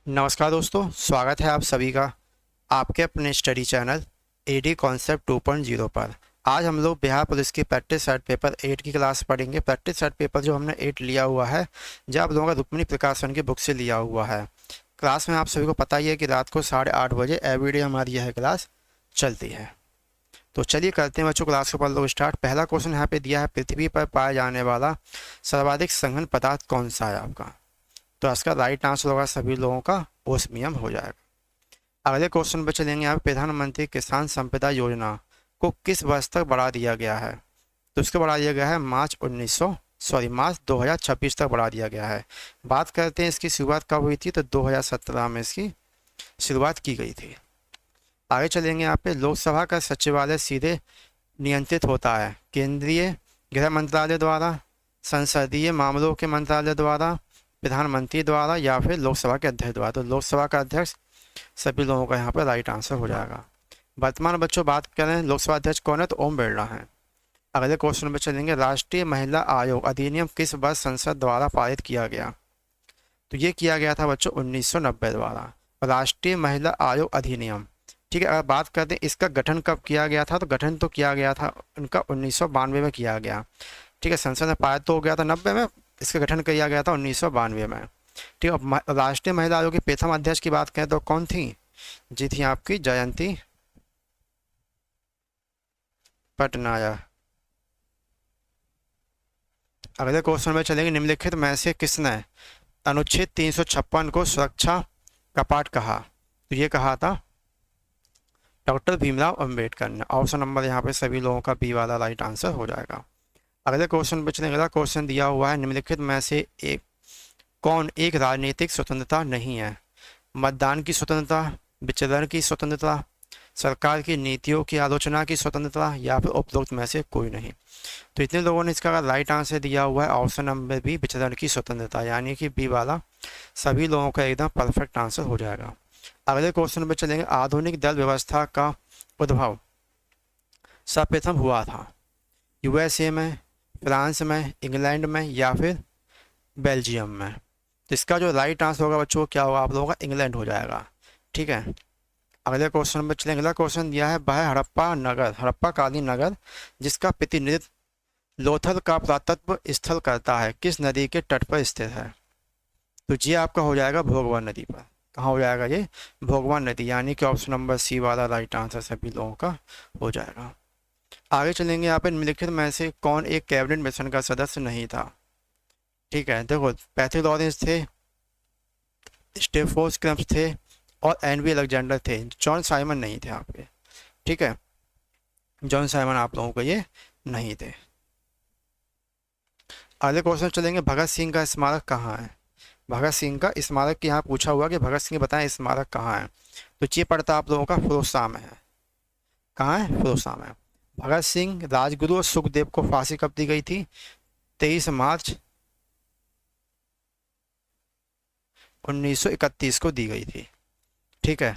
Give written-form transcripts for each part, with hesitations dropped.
नमस्कार दोस्तों, स्वागत है आप सभी का आपके अपने स्टडी चैनल एडी कॉन्सेप्ट 2.0 पर। आज हम लोग बिहार पुलिस की प्रैक्टिस सेट पेपर 8 की क्लास पढ़ेंगे। प्रैक्टिस सेट पेपर जो हमने 8 लिया हुआ है, जो आप लोगों का रुक्मिणी प्रकाशन की बुक से लिया हुआ है। क्लास में आप सभी को पता ही है कि रात को 8:30 बजे एवरीडे हमारी यह क्लास चलती है। तो चलिए करते हैं बच्चों क्लास को पढ़ लो स्टार्ट। पहला क्वेश्चन यहाँ पे दिया है, पृथ्वी पर पाया जाने वाला सर्वाधिक संघन पदार्थ कौन सा है आपका। तो इसका राइट आंसर होगा सभी लोगों का ओस्मियम हो जाएगा। अगले क्वेश्चन पे चलेंगे। यहाँ प्रधानमंत्री किसान संपदा योजना को किस वर्ष तक बढ़ा दिया गया है। तो इसको बढ़ा दिया गया है मार्च 2026 तक बढ़ा दिया गया है। बात करते हैं इसकी शुरुआत कब हुई थी, तो 2017 में इसकी शुरुआत की गई थी। आगे चलेंगे। यहाँ पे लोकसभा का सचिवालय सीधे नियंत्रित होता है केंद्रीय गृह मंत्रालय द्वारा, संसदीय मामलों के मंत्रालय द्वारा, प्रधानमंत्री द्वारा या फिर लोकसभा के अध्यक्ष द्वारा। तो लोकसभा का अध्यक्ष सभी लोगों का यहाँ पर राइट आंसर हो जाएगा। वर्तमान बच्चों बात करें लोकसभा अध्यक्ष कौन है, तो ओम बिरला है। अगले क्वेश्चन पे चलेंगे। राष्ट्रीय महिला आयोग अधिनियम किस वर्ष संसद द्वारा पारित किया गया। तो ये किया गया था बच्चों 1990 द्वारा, राष्ट्रीय महिला आयोग अधिनियम। ठीक है। अगर बात करते हैं इसका गठन कब किया गया था, तो गठन तो किया गया था उनका 1992 में किया गया। ठीक है। संसद में पारित तो हो गया था 90 में, इसका गठन किया गया था 1992 में। ठीक है। अब राष्ट्रीय महिला आयोग की प्रथम अध्यक्ष की बात करें तो कौन थी, जी थी आपकी जयंती पटनायक। अगले क्वेश्चन में चलेंगे। निम्नलिखित में से किसने अनुच्छेद 356 को सुरक्षा कपाट कहा। तो ये कहा था डॉक्टर भीमराव अंबेडकर ने। ऑप्शन नंबर यहाँ पे सभी लोगों का बी वाला राइट आंसर हो जाएगा। अगले क्वेश्चन पे चलेंगे। अगला क्वेश्चन दिया हुआ है, निम्नलिखित में से एक कौन एक राजनीतिक स्वतंत्रता नहीं है। मतदान की स्वतंत्रता, विचरण की स्वतंत्रता, सरकार की नीतियों की आलोचना की स्वतंत्रता या फिर उपरोक्त में से कोई नहीं। तो इतने लोगों ने इसका राइट आंसर दिया हुआ है ऑप्शन नंबर बी, विचरण की स्वतंत्रता, यानी कि बी वाला सभी लोगों का एकदम परफेक्ट आंसर हो जाएगा। अगले क्वेश्चन पे चलेंगे। आधुनिक दल व्यवस्था का उद्भव सर्वप्रथम हुआ था यूएसए में, फ्रांस में, इंग्लैंड में या फिर बेल्जियम में। तो इसका जो राइट आंसर होगा बच्चों क्या होगा आप लोगों का, इंग्लैंड हो जाएगा। ठीक है। अगले क्वेश्चन में चलेंगे। अगला क्वेश्चन दिया है, वह हड़प्पा नगर, हड़प्पा कालीन नगर जिसका प्रतिनिधित्व लोथल का पुरातत्व स्थल करता है किस नदी के तट पर स्थित है। तो ये आपका हो जाएगा भोगवा नदी पर। कहाँ हो जाएगा ये, भोगवा नदी, यानी कि ऑप्शन नंबर सी वाला राइट आंसर सभी लोगों का हो जाएगा। आगे चलेंगे। यहाँ पे निम्नलिखित में से कौन एक कैबिनेट मिशन का सदस्य नहीं था। ठीक है। देखो पैट्रिक लॉरेंस थे, स्टेफोर्ड क्रम्स थे और एनवी अलेक्जेंडर थे। जॉन साइमन नहीं थे आपके। ठीक है। जॉन साइमन आप लोगों को ये नहीं थे। अगले क्वेश्चन चलेंगे। भगत सिंह का स्मारक कहाँ है। भगत सिंह का स्मारक यहाँ पूछा हुआ कि भगत सिंह बताएं स्मारक कहाँ है। तो ये पड़ता आप लोगों का फिरोजशाह में है। कहाँ है, फिरोजशाह में। भगत सिंह, राजगुरु और सुखदेव को फांसी कब दी गई थी, 23 मार्च 1931 को दी गई थी। ठीक है।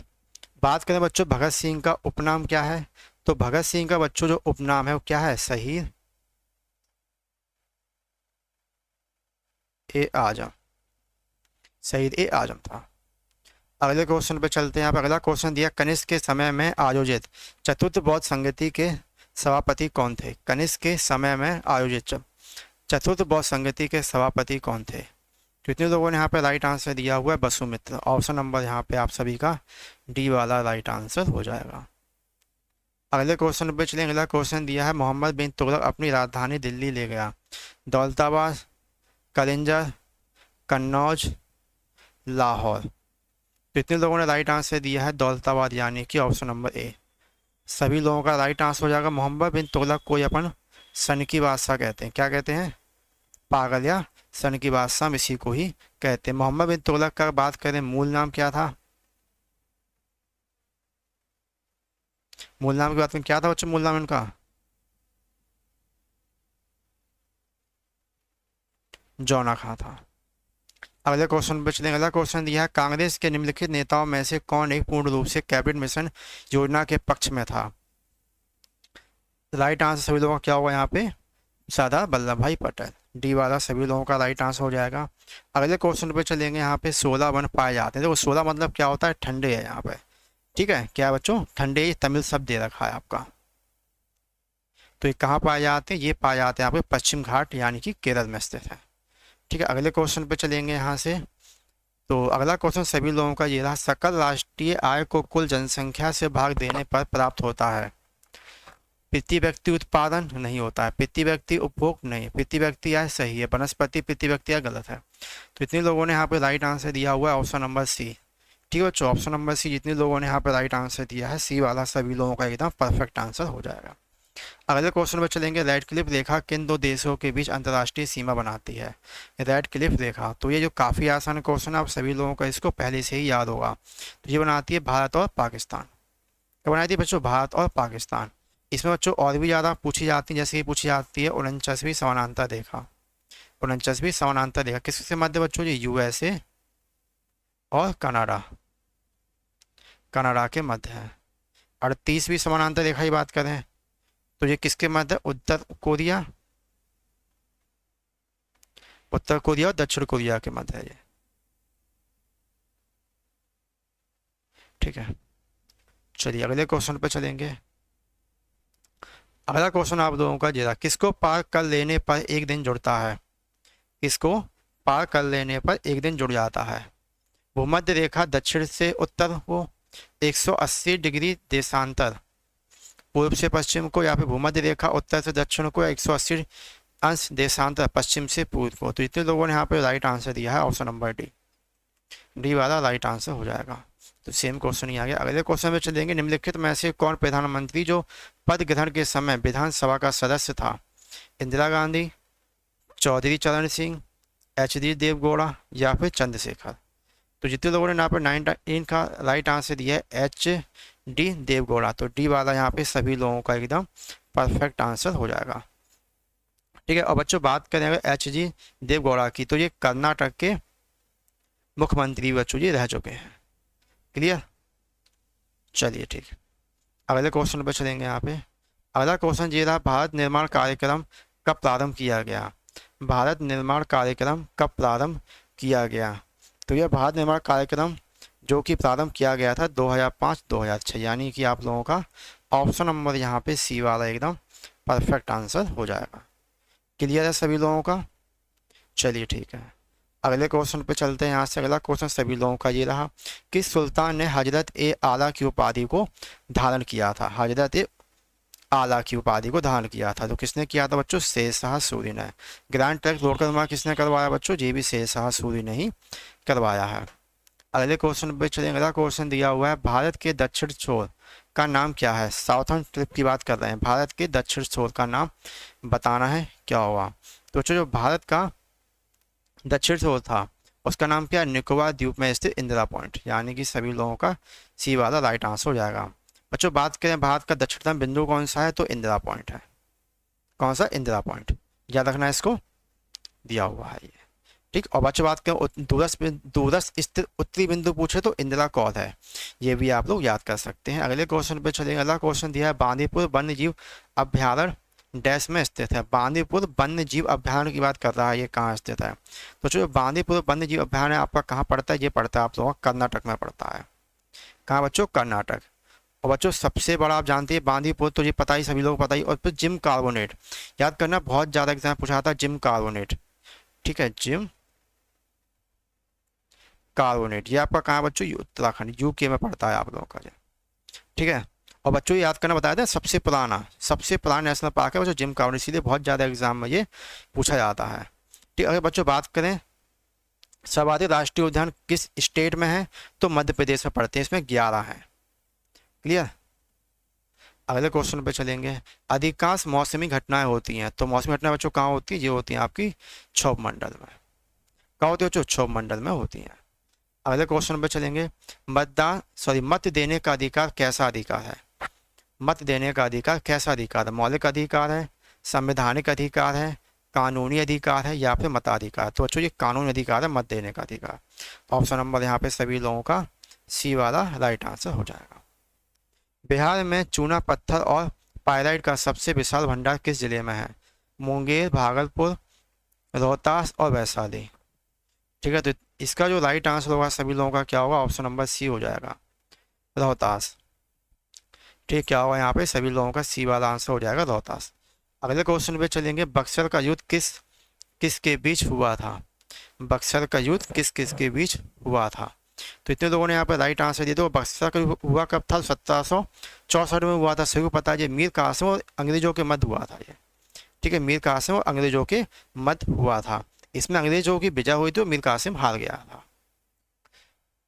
बात करें बच्चों भगत सिंह का उपनाम क्या है, तो भगत सिंह का बच्चों जो उपनाम है वो क्या है, शहीद ए आजम। शहीद ए आजम था। अगले क्वेश्चन पे चलते हैं। यहाँ पे अगला क्वेश्चन दिया, कनिष्क के समय में आयोजित चतुर्थ बौद्ध संगति के सभापति कौन थे। कनिष्क के समय में आयोजित चतुर्थ बौद्ध संगति के सभापति कौन थे। कितने लोगों ने यहाँ पे राइट आंसर दिया हुआ है, वसुमित्र। ऑप्शन नंबर यहाँ पे आप सभी का डी वाला राइट आंसर हो जाएगा। अगले क्वेश्चन पे चलेंगे। अगला क्वेश्चन दिया है, मोहम्मद बिन तुगलक अपनी राजधानी दिल्ली ले गया दौलताबाद, कलिंजर, कन्नौज, लाहौर। कितने लोगों ने राइट आंसर दिया है, दौलताबाद, यानी कि ऑप्शन नंबर ए सभी लोगों का राइट आंसर हो जाएगा। मोहम्मद बिन तुगलक को अपन सन की बादशाह कहते हैं। क्या कहते हैं, पागल या सन की बादशाह, हम इसी को ही कहते हैं। मोहम्मद बिन तुगलक का बात करें मूल नाम क्या था, मूल नाम की बात करें क्या था बच्चों, मूल नाम इनका जौना खां था। अगले क्वेश्चन पे चलेंगे। अगला क्वेश्चन दिया है, कांग्रेस के निम्नलिखित नेताओं में से कौन एक पूर्ण रूप से कैबिनेट मिशन योजना के पक्ष में था। राइट आंसर सभी लोगों का क्या होगा यहाँ पे, सरदार वल्लभ भाई पटेल। डी वाला सभी लोगों का राइट आंसर हो जाएगा। अगले क्वेश्चन पे चलेंगे। यहाँ पे 16 वन पाए जाते हैं। देखो 16 मतलब क्या होता है, ठंडे है यहाँ पे। ठीक है, क्या है बच्चों, ठंडे, ये तमिल शब्द दे रखा है आपका। तो ये कहाँ पाए जाते हैं, ये पाए जाते हैं यहाँ पे पश्चिम घाट यानी कि केरल में स्थित है। ठीक है, अगले क्वेश्चन पे चलेंगे यहाँ से। तो अगला क्वेश्चन सभी लोगों का ये रहा, सकल राष्ट्रीय आय को कुल जनसंख्या से भाग देने पर प्राप्त होता है। प्रति व्यक्ति उत्पादन नहीं होता है, प्रति व्यक्ति उपभोग नहीं, प्रति व्यक्ति आय सही है, वनस्पति प्रति व्यक्ति आय गलत है। तो इतने लोगों ने यहाँ पे राइट आंसर दिया हुआ है ऑप्शन नंबर सी। ठीक है बच्चों, ऑप्शन नंबर सी जितने लोगों ने यहाँ पे राइट आंसर दिया है, सी वाला सभी लोगों का एकदम परफेक्ट आंसर हो जाएगा। अगले क्वेश्चन पर चलेंगे। रेड क्लिफ रेखा किन दो देशों के बीच अंतर्राष्ट्रीय सीमा बनाती है। रेड क्लिफ रेखा, तो ये जो काफ़ी आसान क्वेश्चन है, आप सभी लोगों को इसको पहले से ही याद होगा। तो ये बनाती है भारत और पाकिस्तान। क्या बनाती है बच्चों, भारत और पाकिस्तान। इसमें बच्चों और भी ज़्यादा पूछी जाती है, जैसे कि पूछी जाती है 49वीं समानांतर रेखा। 49वीं समानांतर रेखा किसके मध्य बच्चों, ये यूएसए और कनाडा, कनाडा के मध्य है। 38वीं समानांतर रेखा की बात करें तो ये किसके मध्य, उत्तर कोरिया, उत्तर कोरिया और दक्षिण कोरिया के मध्य है ये। ठीक है, चलिए अगले क्वेश्चन पे चलेंगे। अगला क्वेश्चन आप लोगों का ये रहा, किसको पार कर लेने पर एक दिन जुड़ता है। किसको पार कर लेने पर एक दिन जुड़ जाता है। भूमध्य रेखा दक्षिण से उत्तर को 180 डिग्री देशांतर, पूर्व से पश्चिम को, या फिर भूमध्य रेखा उत्तर से दक्षिण को 180 अंश देशांतर पश्चिम से पूर्व को। तो इतने लोगों ने यहाँ पे राइट आंसर दिया है ऑप्शन नंबर डी। डी वाला राइट आंसर हो जाएगा। तो सेम क्वेश्चन ही आ गया। अगले क्वेश्चन में चलेंगे। निम्नलिखित में से कौन प्रधानमंत्री जो पद ग्रहण के समय विधानसभा का सदस्य था। इंदिरा गांधी, चौधरी चरण सिंह, एच.डी. देवगौड़ा या फिर चंद्रशेखर। तो जितने लोगों ने यहाँ पर 9 का राइट आंसर दिया है एच.डी. देवगौड़ा। तो डी वाला यहाँ पे सभी लोगों का एकदम परफेक्ट आंसर हो जाएगा। ठीक है, और बच्चों बात करें अगर एच.डी. देवगौड़ा की, तो ये कर्नाटक के मुख्यमंत्री बच्चों ये रह चुके हैं। क्लियर, चलिए ठीक है, अगले क्वेश्चन पर चलेंगे। यहाँ पे अगला क्वेश्चन ये रहा, भारत निर्माण कार्यक्रम कब प्रारंभ किया गया। भारत निर्माण कार्यक्रम कब प्रारंभ किया गया। तो यह भारत निर्माण कार्यक्रम जो कि प्रारंभ किया गया था 2005-2006, यानी कि आप लोगों का ऑप्शन नंबर यहाँ पे सी वाला एकदम परफेक्ट आंसर हो जाएगा। क्लियर है सभी लोगों का, चलिए ठीक है, अगले क्वेश्चन पे चलते हैं। यहाँ से अगला क्वेश्चन सभी लोगों का ये रहा, किस सुल्तान ने हजरत ए आला की उपाधि को धारण किया था। हजरत ए आला की उपाधि को धारण किया था, तो किसने किया था बच्चों, शेरशाह सूरी ने। ग्रैंड ट्रक रोड का निर्माण किसने करवाया बच्चों, ये भी शेरशाह सूरी ने ही करवाया है। अगले क्वेश्चन पे चलेंगे। अगला क्वेश्चन दिया हुआ है, भारत के दक्षिण छोर का नाम क्या है। साउथर्न ट्रिप की बात कर रहे हैं, भारत के दक्षिण छोर का नाम बताना है, क्या हुआ। तो बच्चों जो भारत का दक्षिण छोर था उसका नाम क्या है, निकोबार द्वीप में स्थित इंदिरा पॉइंट, यानी कि सभी लोगों का सी वाला राइट आंसर हो जाएगा। बच्चों बात करें भारत का दक्षिणतम बिंदु कौन सा है, तो इंदिरा पॉइंट है। कौन सा, इंदिरा पॉइंट, याद रखना है इसको, दिया हुआ है ये। ठीक, और बच्चों बात करें दूरस्थ स्थित उत्तरी बिंदु पूछे तो इंदिरा कौल है, ये भी आप लोग याद कर सकते हैं। अगले क्वेश्चन पे चलेंगे। अगला क्वेश्चन दिया है, बांदीपुर वन्य जीव अभ्यारण्य डैश में स्थित है। बांदीपुर वन्य जीव अभ्यारण्य की बात कर रहा है, ये कहाँ स्थित है। तो जो बांदीपुर वन्य जीव अभ्यारण्य आपका कहाँ पड़ता है, ये पड़ता है आप लोगों का कर्नाटक में पड़ता है। कहाँ बच्चों, कर्नाटक। और बच्चों सबसे बड़ा आप जानते हैं बांदीपुर, तो ये पता ही सभी लोग पता ही। और फिर जिम कार्बोनेट याद करना, बहुत ज़्यादा एग्जाम पूछा था, जिम कार्बोनेट। ठीक है, जिम कार्बोनेट, ये आपका कहाँ बच्चों, उत्तराखंड यूके में पड़ता है आप लोगों का। ठीक है, और बच्चों याद करना बताया था, सबसे पुराना नेशनल पार्क है बच्चों जिम कार्बोनेट, इसीलिए बहुत ज़्यादा एग्जाम में ये पूछा जाता है। ठीक, अगर बच्चों बात करें सर्वाधिक राष्ट्रीय उद्यान किस स्टेट में है, तो मध्य प्रदेश में पड़ते हैं, इसमें 11 है। क्लियर, अगले क्वेश्चन पे चलेंगे। अधिकांश मौसमी घटनाएं होती हैं, तो मौसमी घटनाएं बच्चों कहाँ होती है, ये होती हैं आपकी क्षोभ मंडल में। कहाँ होती है बच्चों, क्षोभ मंडल में होती हैं। अगले क्वेश्चन पे चलेंगे। मत देने का अधिकार कैसा अधिकार है। मत देने का अधिकार कैसा अधिकार है, मौलिक अधिकार है, संवैधानिक अधिकार है, कानूनी अधिकार है, या फिर मताधिकार। तो बच्चों ये कानूनी अधिकार है, मत देने का अधिकार। ऑप्शन नंबर यहाँ पे सभी लोगों का सी वाला राइट आंसर हो जाएगा। बिहार में चूना पत्थर और पाइराइट का सबसे विशाल भंडार किस जिले में है। मुंगेर, भागलपुर, रोहतास और वैशाली। ठीक है, तो इसका जो राइट आंसर होगा सभी लोगों का क्या होगा, ऑप्शन नंबर सी हो जाएगा, रोहतास। ठीक, क्या होगा यहाँ पे सभी लोगों का सी वाला आंसर हो जाएगा, रोहतास। अगले क्वेश्चन पे चलेंगे, बक्सर का युद्ध किस किसके बीच हुआ था। बक्सर का युद्ध किस किसके बीच हुआ था। तो इतने लोगों ने यहाँ पर राइट आंसर दिया। तो बक्सर का युद्ध हुआ कब था, 1764 में हुआ था। सभी को पता है ये मीर कासिम और अंग्रेजों के मध्य हुआ था ये। ठीक है, मीर कासिम और अंग्रेजों के मध्य हुआ था। इसमें अंग्रेजों की विजय हुई थी, मीर कासिम हार गया था।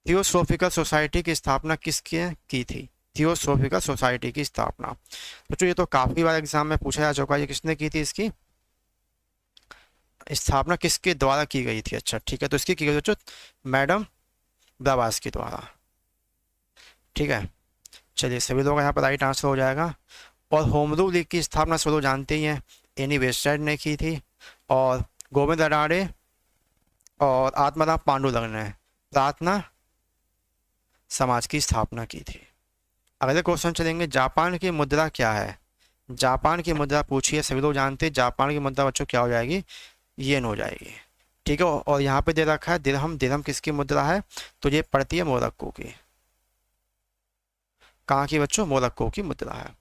थियोसॉफिकल सोसाइटी की स्थापना किसने की थी। थियोसॉफिकल सोसाइटी की स्थापना, बच्चों ये तो काफी बार एग्जाम में पूछा जा चुका है, ये किसने की थी, इसकी स्थापना किसके द्वारा की गई थी। अच्छा ठीक है, तो इसकी की गई बच्चों मैडम ब्लावात्स्की द्वारा। ठीक है, चलिए सभी लोग यहाँ पर राइट आंसर हो जाएगा। और होम रूल लीग की स्थापना सब लोग जानते ही हैं, एनी वेस्टराइट ने की थी। और गोविंद अडाड़े और आत्माराम पांडुरंग ने प्रार्थना समाज की स्थापना की थी। अगले क्वेश्चन चलेंगे, जापान की मुद्रा क्या है। जापान की मुद्रा पूछिए, सभी लोग जानते हैं जापान की मुद्रा बच्चों क्या हो जाएगी, येन हो जाएगी। ठीक है, और यहाँ पे दे रखा है दिरहम। दिरहम किसकी मुद्रा है, तो ये पड़ती है मोरक्को की। कहाँ की बच्चों, मोरक्को की मुद्रा है।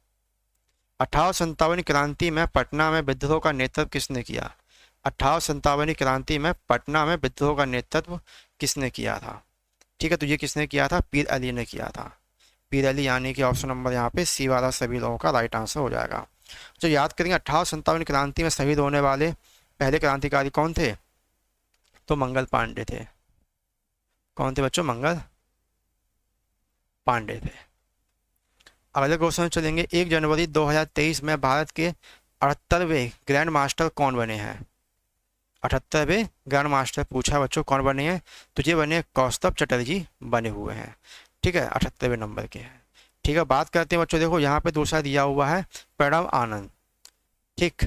1857 क्रांति में पटना में विद्रोह का नेतृत्व किसने किया। 1857 क्रांति में पटना में विद्रोह का नेतृत्व किसने किया था। ठीक है, तो ये किसने किया था, पीर अली ने किया था। पीर अली, यानी कि ऑप्शन नंबर यहाँ पे सी वाला सभी लोगों का राइट आंसर हो जाएगा। तो याद करेंगे 1857 क्रांति में शहीद होने वाले पहले क्रांतिकारी कौन थे, तो मंगल पांडे थे। कौन थे बच्चों, मंगल पांडे थे। अगले क्वेश्चन चलेंगे, 1 जनवरी 2023 में भारत के 78वें ग्रैंड मास्टर कौन बने हैं। 78वें ग्रैंड मास्टर पूछा बच्चों कौन बने हैं, तो ये बने कौस्तभ चटर्जी बने हुए हैं। ठीक है, 78वें नंबर के हैं। ठीक है, बात करते हैं बच्चों, देखो यहाँ पे दूसरा दिया हुआ है प्रणव आनंद। ठीक,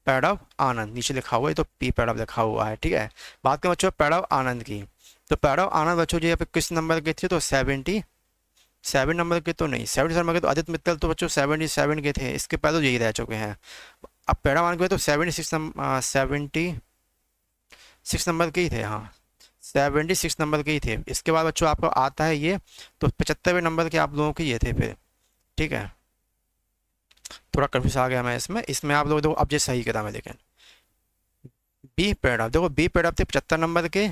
प्रणव आनंद नीचे लिखा हुआ है, तो पी प्रणव लिखा हुआ है। ठीक है, बात करें बच्चों प्रणव आनंद की, तो प्रणव आनंद बच्चों जी यहाँ पे किस नंबर के थे, तो 77 नंबर के तो नहीं, 77 नंबर के तो आदित्य मित्तल तो बच्चों 77 के थे, इसके पहले तो यही रह चुके हैं। अब प्रणव आनंद के तो 76 नंबर के ही थे, हाँ 76 नंबर के ही थे। इसके बाद बच्चों आपको आता है ये, तो 75वें नंबर के आप लोगों के ये थे फिर। ठीक है, थोड़ा कंफ्यूज आ गया मैं इसमें। इसमें आप लोग देखो, अब ये सही करा मैं, लेकिन बी प्रणव, देखो बी प्रणव थे 75 नंबर के,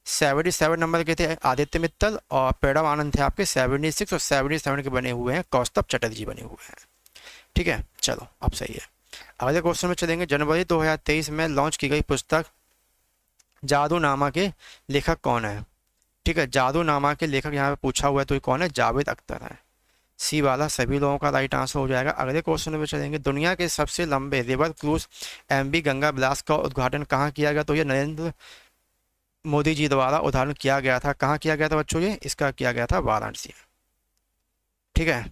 77 नंबर के थे आदित्य मित्तल, और प्रणव आनंद थे आपके 76 और 77 के बने हुए हैं कौस्तभ चटर्जी बने हुए हैं। ठीक है, चलो अब सही है। अगले क्वेश्चन में चलेंगे, जनवरी 2023 में लॉन्च की गई पुस्तक जादूनामा के लेखक कौन है। ठीक है, जादूनामा के लेखक यहाँ पे पूछा हुआ है, तो ये कौन है, जावेद अख्तर है। सी वाला सभी लोगों का राइट आंसर हो जाएगा। अगले क्वेश्चन में चलेंगे, दुनिया के सबसे लंबे रिवर क्रूज एमवी गंगा विलास का उद्घाटन कहाँ किया गया, तो ये नरेंद्र मोदी जी द्वारा उद्घाटन किया गया था। कहाँ किया गया था बच्चों, ये इसका किया गया था वाराणसी। ठीक है,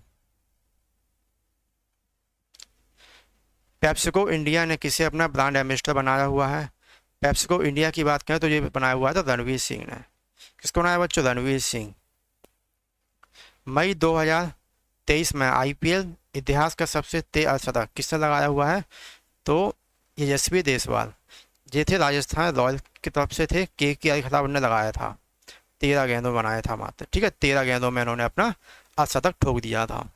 पेप्सिको इंडिया ने किसे अपना ब्रांड एम्बेसडर बनाया हुआ है। पेप्सिको इंडिया की बात करें तो ये बनाया हुआ था रणवीर सिंह ने। किसको बनाया बच्चों, रणवीर सिंह। मई 2023 में आईपीएल इतिहास का सबसे तेज अर्धशतक किसने लगाया हुआ है, तो यशस्वी देसवाल, ये थे राजस्थान रॉयल की तरफ से थे, के खिलाफ उन्होंने लगाया था। 13 गेंदों बनाया था मात्र। ठीक है, 13 गेंदों में उन्होंने अपना अर्धशतक ठोक दिया था।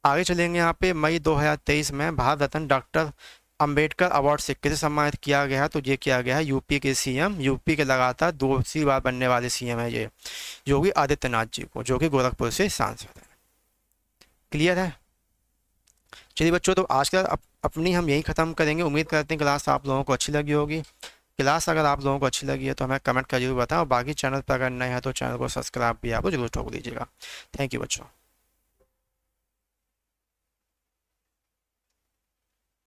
आगे चलेंगे, यहाँ पे मई 2023 में भारत रत्न डॉक्टर अंबेडकर अवार्ड से किसे सम्मानित किया गया, तो ये किया गया है यूपी के सीएम, यूपी के लगातार दूसरी बार बनने वाले सीएम है ये योगी आदित्यनाथ जी को, जो कि गोरखपुर से सांसद है। क्लियर है। चलिए बच्चों, तो आज का अपनी हम यही ख़त्म करेंगे। उम्मीद करते हैं क्लास आप लोगों को अच्छी लगी होगी। क्लास अगर आप लोगों को अच्छी लगी है तो हमें कमेंट कर जरूर बताएं, और बाकी चैनल पर अगर नए हैं तो चैनल को सब्सक्राइब भी आप जरूर ठोक दीजिएगा। थैंक यू बच्चों।